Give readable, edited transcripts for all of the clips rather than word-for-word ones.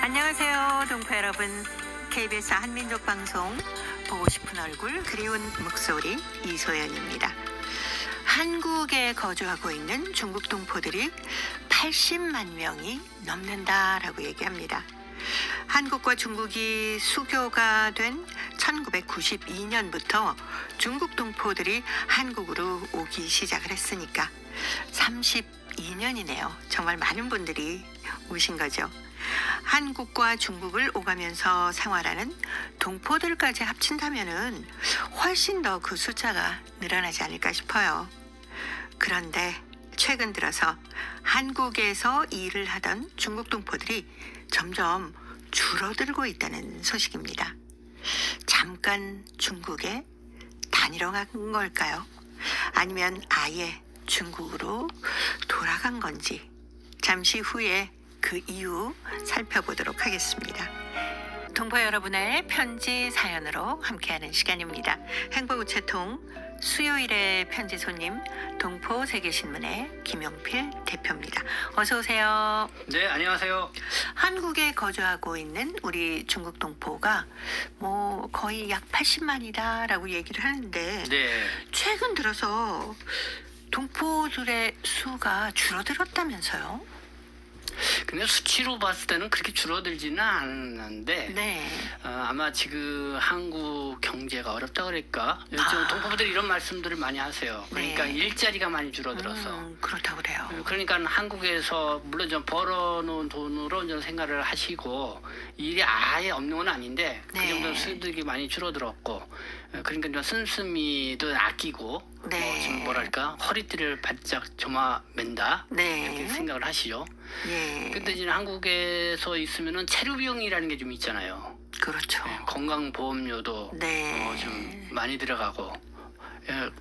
안녕하세요, 동포 여러분. KBS 한민족 방송 보고 싶은 얼굴, 그리운 목소리 이소연입니다. 한국에 거주하고 있는 중국 동포들이 80만 명이 넘는다라고 얘기합니다. 한국과 중국이 수교가 된 1992년부터 중국 동포들이 한국으로 오기 시작을 했으니까 32년이네요. 정말 많은 분들이 오신 거죠. 한국과 중국을 오가면서 생활하는 동포들까지 합친다면은 훨씬 더 그 숫자가 늘어나지 않을까 싶어요. 그런데 최근 들어서 한국에서 일을 하던 중국 동포들이 점점 줄어들고 있다는 소식입니다. 잠깐 중국에 다니러 간 걸까요? 아니면 아예 중국으로 돌아간 건지 잠시 후에 그 이유 살펴보도록 하겠습니다. 동포 여러분의 편지 사연으로 함께하는 시간입니다. 행복우체통 수요일의 편지 손님 동포 세계신문의 김용필 대표입니다. 어서 오세요. 네, 안녕하세요. 한국에 거주하고 있는 우리 중국 동포가 뭐 거의 약 80만이다라고 얘기를 하는데 네, 최근 들어서 동포들의 수가 줄어들었다면서요? 근데 수치로 봤을 때는 그렇게 줄어들지는 않는데 네. 아마 지금 한국 경제가 어렵다 그럴까? 요즘 동포분들이 이런 말씀들을 많이 하세요. 그러니까 네. 일자리가 많이 줄어들어서. 그렇다고 그래요. 그러니까 한국에서 물론 좀 벌어놓은 돈으로 좀 생활을 하시고 일이 아예 없는 건 아닌데 그 네. 정도 수입이 많이 줄어들었고 그러니까 좀 씀씀이도 아끼고 네. 좀 뭐랄까 허리띠를 바짝 조아맨다 네. 이렇게 생각을 하시죠. 예. 근데 이제 한국에서 있으면은 체류 비용이라는 게 좀 있잖아요. 그렇죠. 건강보험료도 네. 좀 많이 들어가고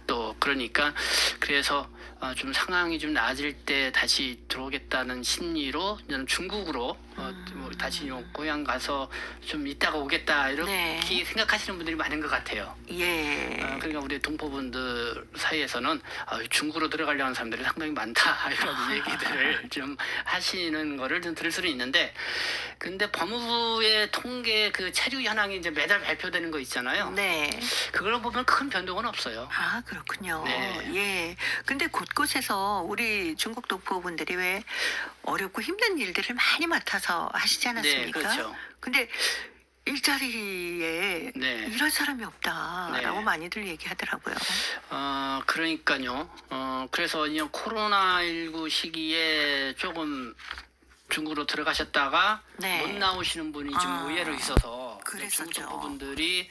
또 그러니까 그래서 좀 상황이 좀 나아질 때 다시 들어오겠다는 심리로 저는 중국으로 뭐 다시 고향 가서 좀 있다가 오겠다 이렇게 네. 생각하시는 분들이 많은 것 같아요. 예. 그러니까 우리 동포분들 사이에서는 중국으로 들어가려는 사람들이 상당히 많다 이런 얘기들을 좀 하시는 거를 좀 들을 수는 있는데, 근데 법무부의 통계 그 체류 현황이 이제 매달 발표되는 거 있잖아요. 네. 그걸 보면 큰 변동은 없어요. 아, 그렇군요. 네. 예. 근데 곳곳에서 우리 중국 동포분들이 왜 어렵고 힘든 일들을 많이 맡아서 하시지 않았습니까? 네, 그렇죠. 근데 일자리에 네. 일할 사람이 없다라고 네. 많이들 얘기하더라고요. 그러니까요. 그래서 이제 코로나19 시기에 조금 중국으로 들어가셨다가 네. 못 나오시는 분이 좀 의외로 있어서 그랬었죠. 중국 동포분들이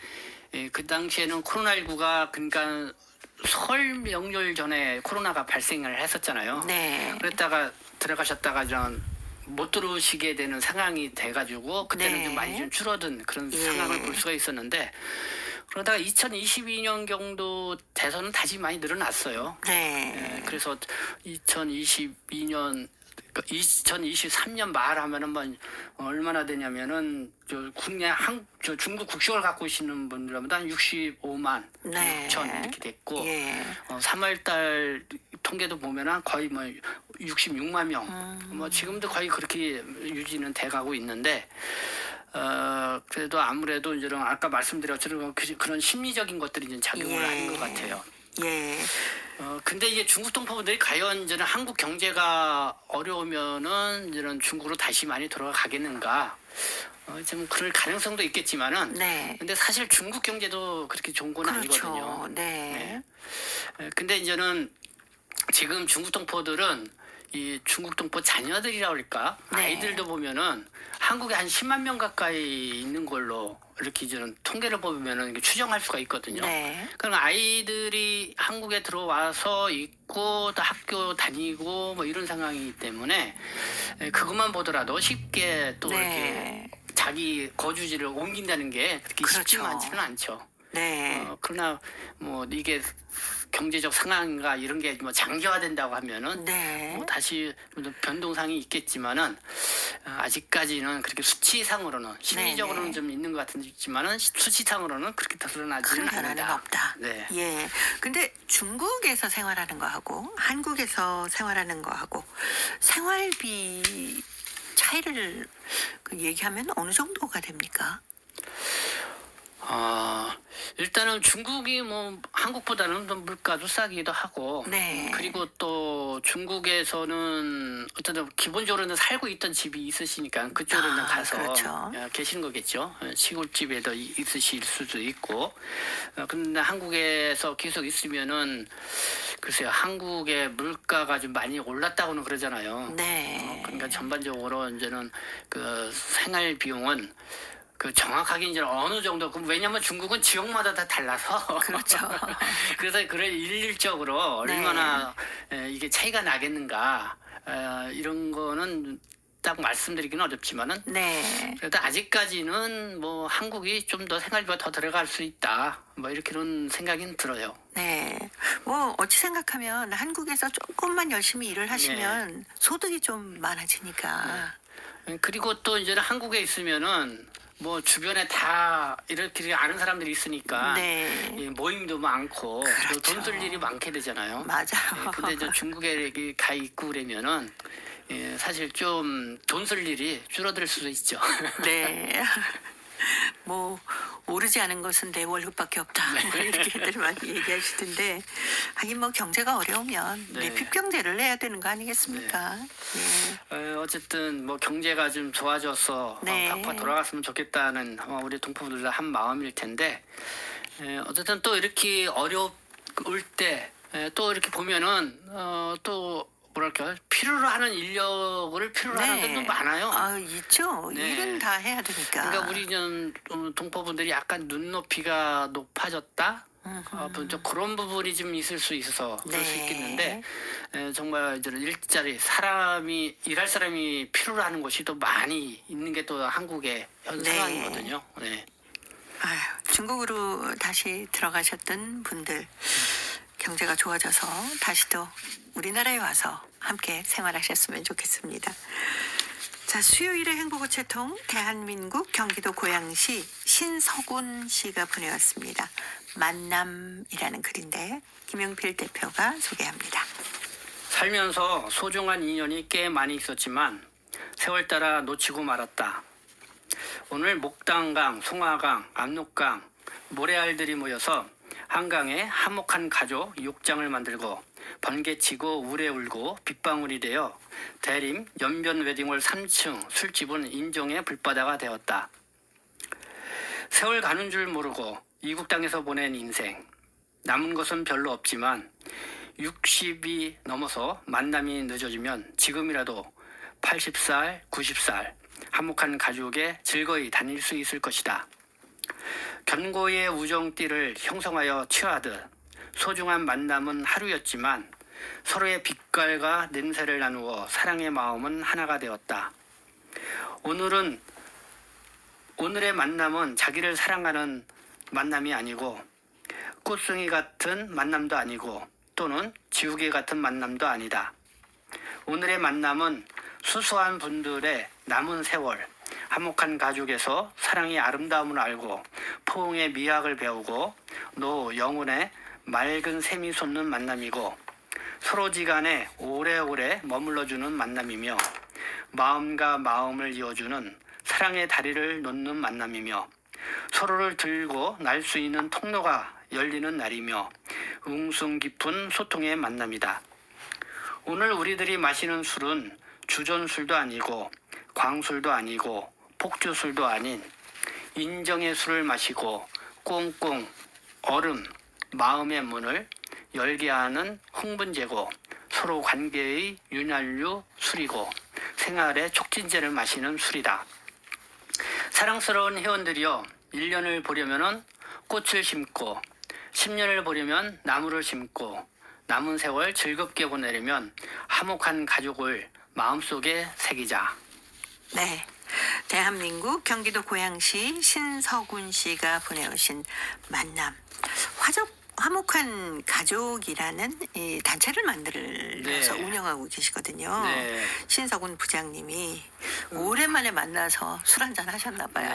그 당시에는 코로나19가 그러니까 설 명절 전에 코로나가 발생을 했었잖아요. 네. 그랬다가 들어가셨다가 좀 못 들어오시게 되는 상황이 돼가지고 그때는 네. 좀 많이 좀 줄어든 그런 예. 상황을 상황을 볼 수가 있었는데, 그러다가 2022년 경도 돼서는 다시 많이 늘어났어요. 네. 그래서 2022년 2023년 말 하면은 뭐 얼마나 되냐면은 국내 중국 국적을 갖고 계시는 분들보다 한 65만 네. 6천 이렇게 됐고, 예. 3월 달 통계도 보면은 거의 뭐 66만 명. 뭐 지금도 거의 그렇게 유지는 돼가고 있는데, 그래도 아무래도 이제 아까 말씀드렸처럼 그런 심리적인 것들이 이제 작용을 예. 하는 것 같아요. 예. 근데 이제 중국 동포분들이 과연 이제는 한국 경제가 어려우면은 이제는 중국으로 다시 많이 돌아가겠는가? 좀 그럴 가능성도 있겠지만은. 네. 근데 사실 중국 경제도 그렇게 좋은 건 그렇죠. 아니거든요. 네. 근데 이제는 지금 중국 동포들은 이 중국 동포 자녀들이라고 할까? 네. 아이들도 보면은 한국에 한 10만 명 가까이 있는 걸로 이렇게 이제는 통계를 보면은 추정할 수가 있거든요. 네. 그럼 아이들이 한국에 들어와서 있고 또 학교 다니고 뭐 이런 상황이기 때문에 그것만 보더라도 쉽게 또 이렇게 네. 자기 거주지를 옮긴다는 게 그렇게 그렇죠. 쉽지 많지는 않죠. 네. 그러나 뭐 이게 경제적 상황과 이런 게 뭐 장기화된다고 하면은 네. 뭐 다시 변동상이 있겠지만은 아직까지는 그렇게 수치상으로는 심리적으로는 네네. 좀 있는 것 같지만은 수치상으로는 그렇게 드러나지는 큰 변화는 않는다. 없다. 네. 예. 근데 중국에서 생활하는 거하고 한국에서 생활하는 거하고 생활비 차이를 얘기하면 어느 정도가 됩니까? 일단은 중국이 뭐 한국보다는 좀 물가도 싸기도 하고, 네. 그리고 또 중국에서는 어쨌든 기본적으로는 살고 있던 집이 있으시니까 그쪽으로 아, 가서 그렇죠. 계시는 거겠죠. 시골집에도 있으실 수도 있고. 근데 한국에서 계속 있으면은 글쎄요, 한국의 물가가 좀 많이 올랐다고는 그러잖아요. 네. 그러니까 전반적으로 이제는 그 생활 비용은 그 정확하게 이제 어느 정도, 왜냐면 중국은 지역마다 다 달라서 그렇죠. 그래서 그걸 일률적으로 네. 얼마나 이게 차이가 나겠는가, 이런 거는 딱 말씀드리기는 어렵지만은, 네. 그래도 아직까지는 뭐 한국이 좀 더 생활비가 더 들어갈 수 있다, 뭐 이렇게는 생각이 들어요. 네. 뭐 어찌 생각하면 한국에서 조금만 열심히 일을 하시면 네. 소득이 좀 많아지니까. 그리고 또 이제는 한국에 있으면은 뭐 주변에 다 이렇게 아는 사람들이 있으니까 네. 이 모임도 많고 그렇죠. 돈 쓸 일이 많게 되잖아요. 맞아요. 근데 이제 중국에 이렇게 가 있고 그러면은 사실 좀 돈 쓸 일이 줄어들 수도 있죠. 네. 뭐 오르지 않은 것은 내 월급밖에 없다. 뭐 이렇게들 많이 얘기하시던데 하긴 뭐 경제가 어려우면 네. 내핍 경제를 해야 되는 거 아니겠습니까? 예. 어쨌든 뭐 경제가 좀 좋아져서 네. 팍팍 돌아갔으면 좋겠다는 우리 동포분들 한 마음일 텐데, 어쨌든 또 이렇게 어려울 때 또 이렇게 보면은 또 뭐랄까 필요로 하는 인력을 필요로 하는 데도 많아요. 아, 있죠. 네. 일은 다 해야 되니까. 그러니까 우리 동포분들이 약간 눈높이가 높아졌다. 좀 그런 부분이 좀 있을 수 있어서 그럴 수 네. 있겠는데, 정말 이제 일자리 일할 사람이 필요로 하는 곳이 또 많이 있는 게 또 한국의 현 네. 상황이거든요. 네. 아유, 중국으로 다시 들어가셨던 분들 경제가 좋아져서 다시 또 우리나라에 와서 함께 생활하셨으면 좋겠습니다. 자, 수요일의 행복우체통 대한민국 경기도 고양시 신서군 씨가 보내왔습니다. 만남이라는 글인데 김영필 대표가 소개합니다. 살면서 소중한 인연이 꽤 많이 있었지만 세월 따라 놓치고 말았다. 오늘 목당강, 송화강, 압록강, 모래알들이 모여서 한강에 화목한 가족 6장을 만들고 번개치고 우레 울고 빗방울이 되어 대림 연변 웨딩홀 3층 술집은 인종의 불바다가 되었다. 세월 가는 줄 모르고 이국 땅에서 보낸 인생. 남은 것은 별로 없지만 60이 넘어서 만남이 늦어지면 지금이라도 80살, 90살 화목한 가족에 즐거이 다닐 수 있을 것이다. 견고의 우정띠를 형성하여 취하듯 소중한 만남은 하루였지만 서로의 빛깔과 냄새를 나누어 사랑의 마음은 하나가 되었다. 오늘의 만남은 자기를 사랑하는 만남이 아니고 꽃송이 같은 만남도 아니고 또는 지우개 같은 만남도 아니다. 오늘의 만남은 수수한 분들의 남은 세월, 화목한 가족에서 사랑의 아름다움을 알고 포옹의 미학을 배우고 노 영혼의 맑은 샘이 솟는 만남이고 서로지간에 오래오래 머물러주는 만남이며 마음과 마음을 이어주는 사랑의 다리를 놓는 만남이며 서로를 들고 날 수 있는 통로가 열리는 날이며 웅숭 깊은 소통의 만남이다. 오늘 우리들이 마시는 술은 주전술도 아니고 광술도 아니고 폭주술도 아닌 인정의 술을 마시고 꽁꽁 얼음 마음의 문을 열게 하는 흥분제고 서로 관계의 윤활유 술이고 생활의 촉진제를 마시는 술이다. 사랑스러운 회원들이여 1년을 보려면 꽃을 심고 10년을 보려면 나무를 심고 남은 세월 즐겁게 보내려면 화목한 가족을 마음속에 새기자. 네. 대한민국 경기도 고양시 신서군 씨가 보내오신 만남. 화목한 가족이라는 이 단체를 만들어서 네. 운영하고 계시거든요. 네. 신석훈 부장님이 오랜만에 만나서 술 한잔 하셨나 봐요.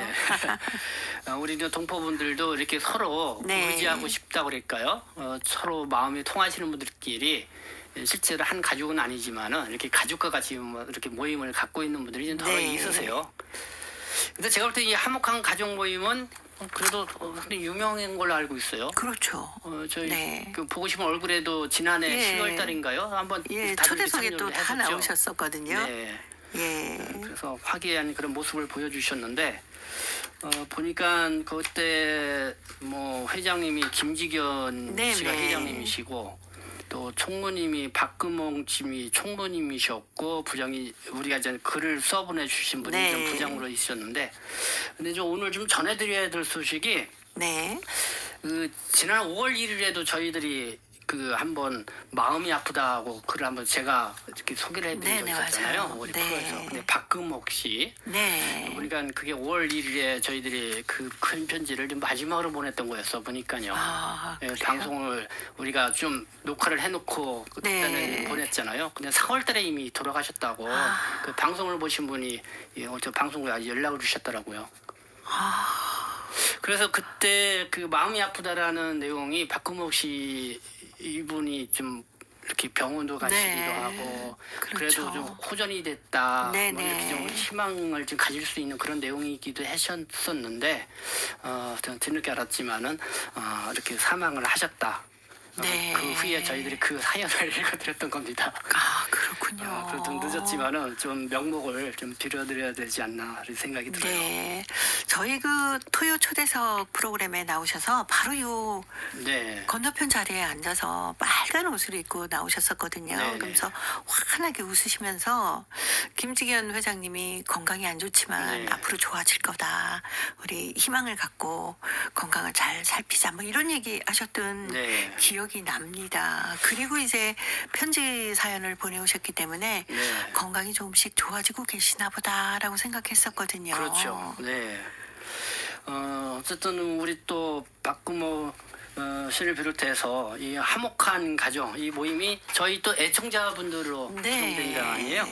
네. 우리 이제 동포분들도 이렇게 서로 네. 의지하고 싶다 그럴까요? 서로 마음이 통하시는 분들끼리 실제로 한 가족은 아니지만은 이렇게 가족과 같이 뭐 이렇게 모임을 갖고 있는 분들이 좀 더 네. 있으세요. 근데 제가 볼 때 이 화목한 가족 모임은 그래도 상당히 유명한 걸로 알고 있어요. 그렇죠. 저희 네. 그 보고 싶은 얼굴에도 지난해 예. 10월 달인가요? 한번 예, 다들 초대석에 또 참여를 다 했었죠. 나오셨었거든요. 네. 예. 그래서 화기애애한 그런 모습을 보여주셨는데 보니까 그때 뭐 회장님이 김지견 네네. 씨가 회장님이시고 또 총무님이 박금홍 님이 총무님이셨고 부장이 우리가 이제 글을 써보내 주신 분이 네. 좀 부장으로 있었는데 근데 좀 오늘 좀 전해드려야 될 소식이 네. 그 지난 5월 1일에도 저희들이 그 한번 마음이 아프다고 글을 한번 제가 이렇게 소개를 해드린 적이 네네, 있었잖아요. 맞아요. 우리 네. 프로에서. 근데 박금옥 씨. 네. 우리가 그게 5월 1일에 저희들이 그 큰 편지를 좀 마지막으로 보냈던 거였어 보니까요. 아, 예, 그래요? 방송을 우리가 좀 녹화를 해놓고 그때는 네. 보냈잖아요. 근데 4월달에 이미 돌아가셨다고 아. 그 방송을 보신 분이 저 방송국에 아주 연락을 주셨더라고요. 그래서 그때 그 마음이 아프다라는 내용이 박금옥 씨 이분이 좀 이렇게 병원도 가시기도 네. 하고 그렇죠. 그래도 좀 호전이 됐다 네, 뭐 이렇게 네. 좀 희망을 좀 가질 수 있는 그런 내용이기도 하셨었는데 저는 뒤늦게 알았지만은 이렇게 사망을 하셨다. 네. 그 후에 저희들이 그 사연을 읽어드렸던 겁니다. 아, 그렇군요. 그래도 좀 늦었지만은 좀 명목을 좀 빌어드려야 되지 않나 이런 생각이 들어요. 네. 저희 그 토요 초대석 프로그램에 나오셔서 바로 요 네. 건너편 자리에 앉아서 빨간 옷을 입고 나오셨었거든요. 네네. 그러면서 환하게 웃으시면서 김지견 회장님이 건강이 안 좋지만 네. 앞으로 좋아질 거다. 우리 희망을 갖고 건강을 잘 살피자. 뭐 이런 얘기 하셨던 네. 기억이 납니다. 그리고 이제 편지 사연을 보내오셨기 때문에 네. 건강이 조금씩 좋아지고 계시나 보다라고 생각했었거든요. 그렇죠. 네. 어쨌든 우리 또 박금호 씨를 비롯해서 이 화목한 가정 이 모임이 저희 또 애청자분들로 네. 구성된 거 아니에요?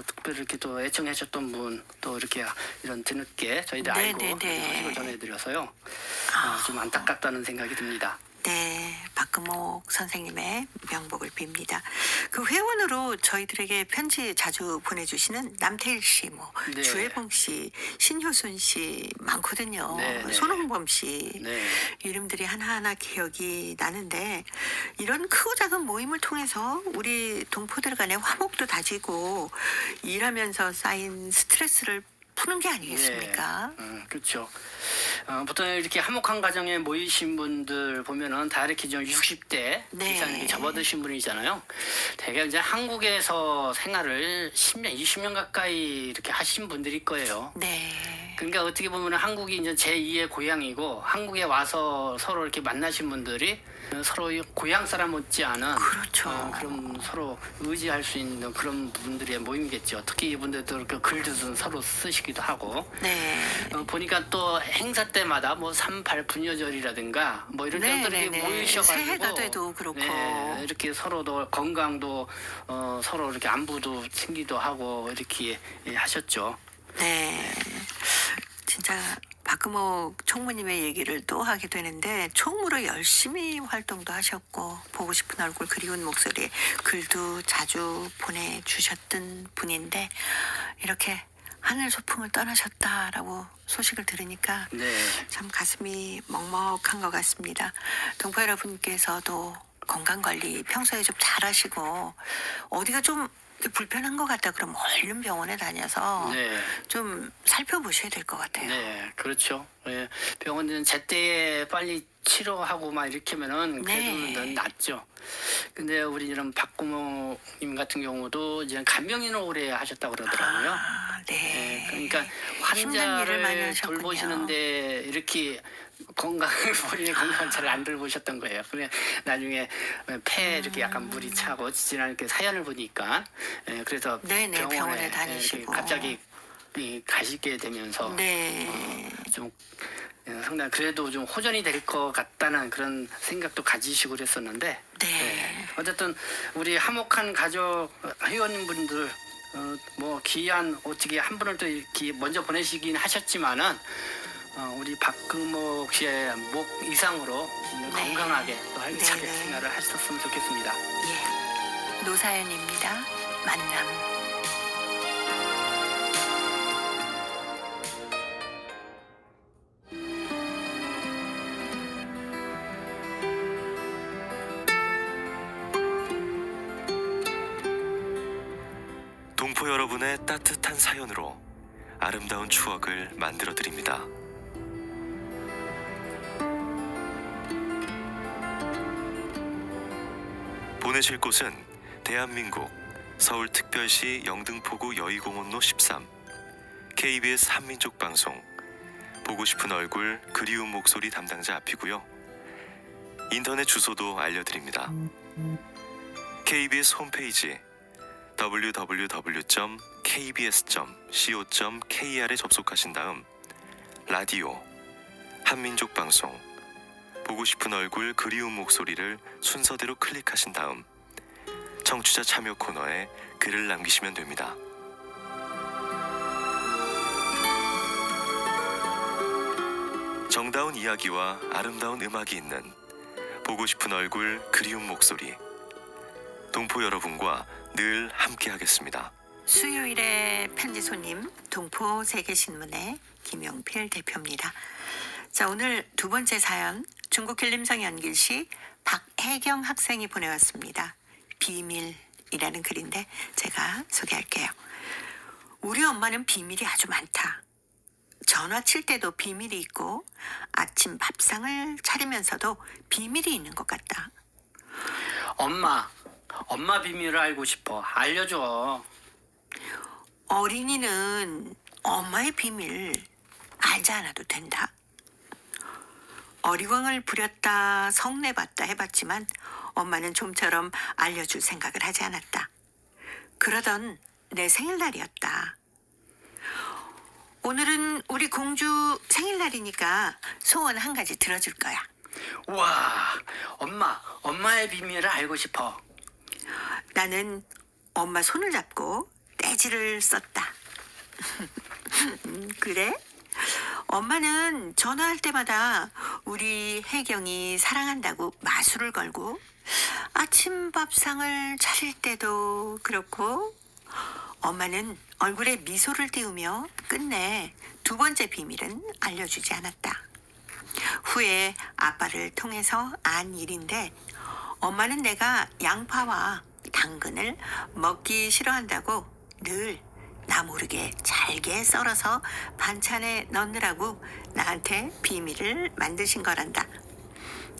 특별히 이렇게 또 애청하셨던 분 또 이렇게 이런 뒤늦게 저희들 네, 알고 네, 네. 소식을 전해드려서요. 아. 좀 안타깝다는 생각이 듭니다. 네, 박금옥 선생님의 명복을 빕니다. 그 회원으로 저희들에게 편지 자주 보내주시는 남태일 씨, 뭐 네. 주혜봉 씨, 신효순 씨 많거든요. 네, 네. 손홍범 씨 네. 이름들이 하나하나 기억이 나는데 이런 크고 작은 모임을 통해서 우리 동포들 간의 화목도 다지고 일하면서 쌓인 스트레스를 푸는 게 아니겠습니까? 그렇죠. 보통 이렇게 화목한 가정에 모이신 분들 보면은 다 이렇게 좀 60대 네. 이상 이렇게 접어드신 분이잖아요. 대개 이제 한국에서 생활을 10년, 20년 가까이 이렇게 하신 분들일 거예요. 네. 그러니까 어떻게 보면 한국이 이제 제2의 고향이고 한국에 와서 서로 이렇게 만나신 분들이 서로 고향 사람 못지않은 그렇죠. 그런 서로 의지할 수 있는 그런 분들의 모임이겠죠. 특히 이분들도 그 글도 서로 쓰시기도 하고. 네. 보니까 또 행사 때마다 뭐 3.8 분여절이라든가 뭐 이런 네, 때들 이렇게 네, 네. 모이셔가지고 새해가 돼도 그렇고. 네, 이렇게 서로도 건강도 서로 이렇게 안부도 챙기도 하고 이렇게 하셨죠. 네. 진짜 박금옥 총무님의 얘기를 또 하게 되는데 총무로 열심히 활동도 하셨고 보고 싶은 얼굴 그리운 목소리 글도 자주 보내주셨던 분인데 이렇게 하늘 소풍을 떠나셨다라고 소식을 들으니까 네. 참 가슴이 먹먹한 것 같습니다. 동포 여러분께서도 건강관리 평소에 좀 잘하시고 어디가 좀 불편한 것 같다 그러면 얼른 병원에 다녀서 네. 좀 살펴보셔야 될 것 같아요. 네, 그렇죠. 예, 병원은 제때에 빨리 치료하고 막 이렇게 하면은 네. 그래도 낫죠. 근데 우리 이런 박구모님 같은 경우도 이제 간병인을 오래 하셨다고 그러더라고요. 아, 네. 네, 그러니까 힘든 일을 많이 환자를 하셨군요. 돌보시는데 이렇게 본인의 건강을 잘 안 돌보셨던 거예요. 그래 나중에 폐에 이렇게 약간 물이 차고 지지난 그 사연을 보니까 그래서 네네, 병원에 이렇게 다니시고. 갑자기 가시게 되면서 네. 좀 상당히 그래도 좀 호전이 될 것 같다는 그런 생각도 가지시고 그랬었는데 네. 어쨌든 우리 화목한 가족 회원님분들 뭐 귀한 어떻게 한 분을 또 이렇게 먼저 보내시긴 하셨지만은 우리 박금옥 씨의 목 이상으로 건강하게 또 활기차게 네네. 생활을 하셨으면 좋겠습니다. 예. 노사연입니다. 만남. 동포 여러분의 따뜻한 사연으로 아름다운 추억을 만들어 드립니다. 보내실 곳은 대한민국 서울특별시 영등포구 여의공원로 13 KBS 한민족방송 보고 싶은 얼굴 그리운 목소리 담당자 앞이고요. 인터넷 주소도 알려드립니다. KBS 홈페이지 www.kbs.co.kr에 접속하신 다음 라디오, 한민족방송, 보고 싶은 얼굴 그리운 목소리를 순서대로 클릭하신 다음 청취자 참여 코너에 글을 남기시면 됩니다. 정다운 이야기와 아름다운 음악이 있는 보고 싶은 얼굴 그리운 목소리, 동포 여러분과 늘 함께하겠습니다. 수요일의 편지 손님 동포 세계신문의 김용필 대표입니다. 자, 오늘 두 번째 사연 중국 길림성 연길시 박혜경 학생이 보내왔습니다. 비밀이라는 글인데 제가 소개할게요. 우리 엄마는 비밀이 아주 많다. 전화 칠 때도 비밀이 있고 아침 밥상을 차리면서도 비밀이 있는 것 같다. 엄마 비밀을 알고 싶어. 알려줘. 어린이는 엄마의 비밀 알지 않아도 된다. 어리광을 부렸다 성내봤다 해봤지만 엄마는 좀처럼 알려줄 생각을 하지 않았다. 그러던 내 생일날이었다. 오늘은 우리 공주 생일날이니까 소원 한 가지 들어줄 거야. 우와, 엄마의 비밀을 알고 싶어. 나는 엄마 손을 잡고 떼지를 썼다. 그래? 엄마는 전화할 때마다 우리 혜경이 사랑한다고 마술을 걸고 아침 밥상을 차릴 때도 그렇고 엄마는 얼굴에 미소를 띄우며 끝내 두 번째 비밀은 알려주지 않았다. 후에 아빠를 통해서 안 일인데 엄마는 내가 양파와 당근을 먹기 싫어한다고 늘 나 모르게 잘게 썰어서 반찬에 넣느라고 나한테 비밀을 만드신 거란다.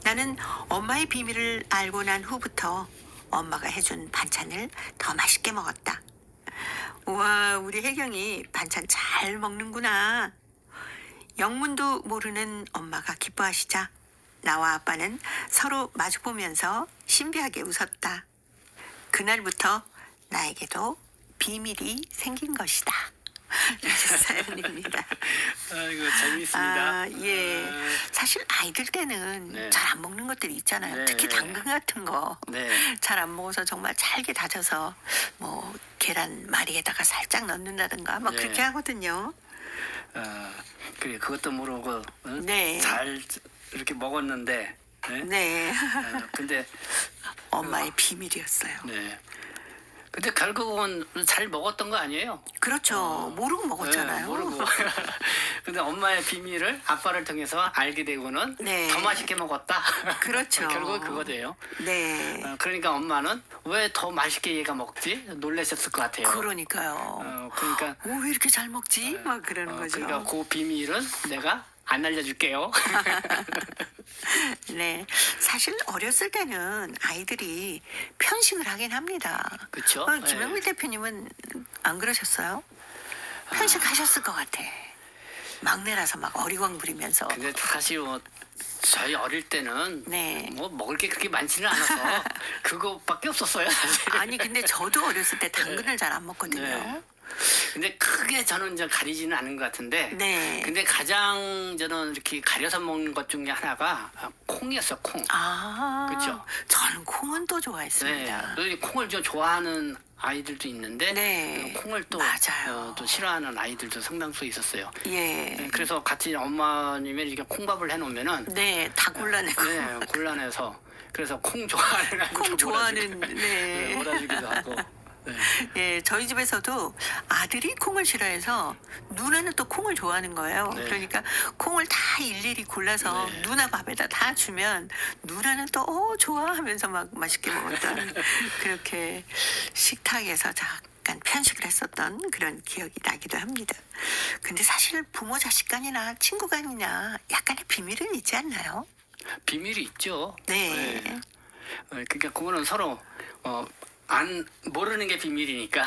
나는 엄마의 비밀을 알고 난 후부터 엄마가 해준 반찬을 더 맛있게 먹었다. 우와, 우리 혜경이 반찬 잘 먹는구나. 영문도 모르는 엄마가 기뻐하시자 나와 아빠는 서로 마주보면서 신비하게 웃었다. 그날부터 나에게도 비밀이 생긴 것이다. 사연입니다. 아이고 재밌습니다. 아, 예. 사실 아이들 때는 네. 잘 안 먹는 것들이 있잖아요. 네. 특히 당근 같은 거. 네. 잘 안 먹어서 정말 잘게 다져서 뭐 계란 말이에다가 살짝 넣는다든가 뭐 네. 그렇게 하거든요. 그래 그것도 모르고 네. 잘 이렇게 먹었는데. 네. 네. 근데 엄마의 비밀이었어요. 네. 근데 결국은 잘 먹었던 거 아니에요? 그렇죠. 모르고 먹었잖아요. 네, 모르고. 근데 엄마의 비밀을 아빠를 통해서 알게 되고는 네. 더 맛있게 먹었다. 그렇죠. 결국 그거예요. 네. 그러니까 엄마는 왜 더 맛있게 얘가 먹지? 놀라셨을 것 같아요. 그러니까요. 그러니까 오, 왜 이렇게 잘 먹지? 막 그러는 거죠. 그러니까 그 비밀은 내가 안 알려줄게요. 네. 사실 어렸을 때는 아이들이 편식을 하긴 합니다. 그쵸? 김영민 대표님은 안 그러셨어요? 편식하셨을 것 같아. 막내라서 막 어리광 부리면서. 근데 사실 뭐 저희 어릴 때는 네. 뭐 먹을 게 그렇게 많지는 않아서 그거밖에 없었어요. 사실. 아니 근데 저도 어렸을 때 당근을 잘 안 먹거든요. 네. 근데 크게 저는 이제 가리지는 않은 것 같은데. 네. 근데 가장 저는 이렇게 가려서 먹는 것 중에 하나가 콩이었어, 콩. 그쵸? 저는 콩은 또 네. 좋아했습니다. 또 이 콩을 좀 좋아하는 아이들도 있는데 네. 콩을 또, 맞아요. 또 싫어하는 아이들도 상당수 있었어요. 예. 네, 그래서 같이 어머님이 이렇게 콩밥을 해놓으면은 네, 다 골라내고. 네, 곤란해서 그래서 콩 좋아하는 아이들 콩 좋아하는, 네. 몰아주기도 하고. 네. 예, 저희 집에서도 아들이 콩을 싫어해서 누나는 또 콩을 좋아하는 거예요. 네. 그러니까 콩을 다 일일이 골라서 네. 누나 밥에다 다 주면 누나는 또 좋아하면서 막 맛있게 먹었던 그렇게 식탁에서 잠깐 편식을 했었던 그런 기억이 나기도 합니다. 근데 사실 부모 자식 간이나 친구 간이나 약간의 비밀은 있지 않나요? 비밀이 있죠. 네. 그러니까 그거는 서로 안 모르는 게 비밀이니까.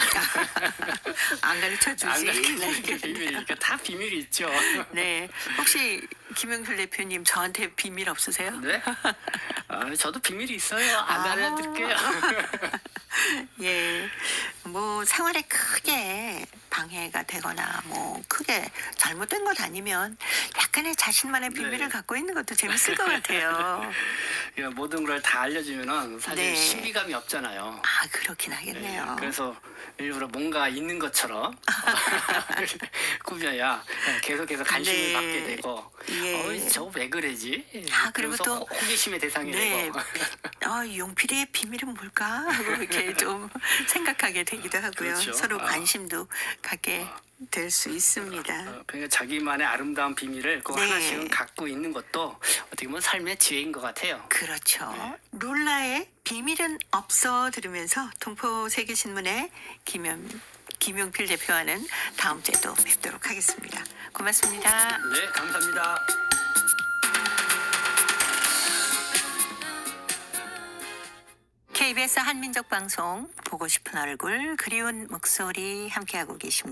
안 가르쳐 안 주지. 가르치는 게 비밀이니까 다 비밀이 있죠. 네. 혹시 김영필 대표님 저한테 비밀 없으세요? 네? 저도 비밀이 있어요. 안 알려드릴게요. 예. 뭐 생활에 크게 방해가 되거나 뭐 크게 잘못된 것 아니면 약간의 자신만의 비밀을 네. 갖고 있는 것도 재밌을 것 같아요. 그러니까 모든 걸 다 알려주면은 사실 네. 신비감이 없잖아요. 그렇긴 하겠네요. 그래서 일부러 뭔가 있는 것처럼 꾸며야 계속해서 관심을 네. 받게 되고 예. 저 왜 그러지? 그리고 그러면서 또 호기심의 대상이 네. 되고 용필이의 비밀은 뭘까? 하고 이렇게 좀 생각하게 되기도 하고요. 그렇죠. 서로 관심도 갖게 될 수 있습니다. 그러니까 자기만의 아름다운 비밀을 꼭 네. 하나씩은 갖고 있는 것도 어떻게 보면 삶의 지혜인 것 같아요. 그렇죠. 네. 룰라의 비밀은 없어 들으면서 동포 세계신문의 김용필 대표와는 다음 주에 또 뵙도록 하겠습니다. 고맙습니다. 네, 감사합니다. KBS 한민족 방송 보고 싶은 얼굴 그리운 목소리 함께하고 계십니다.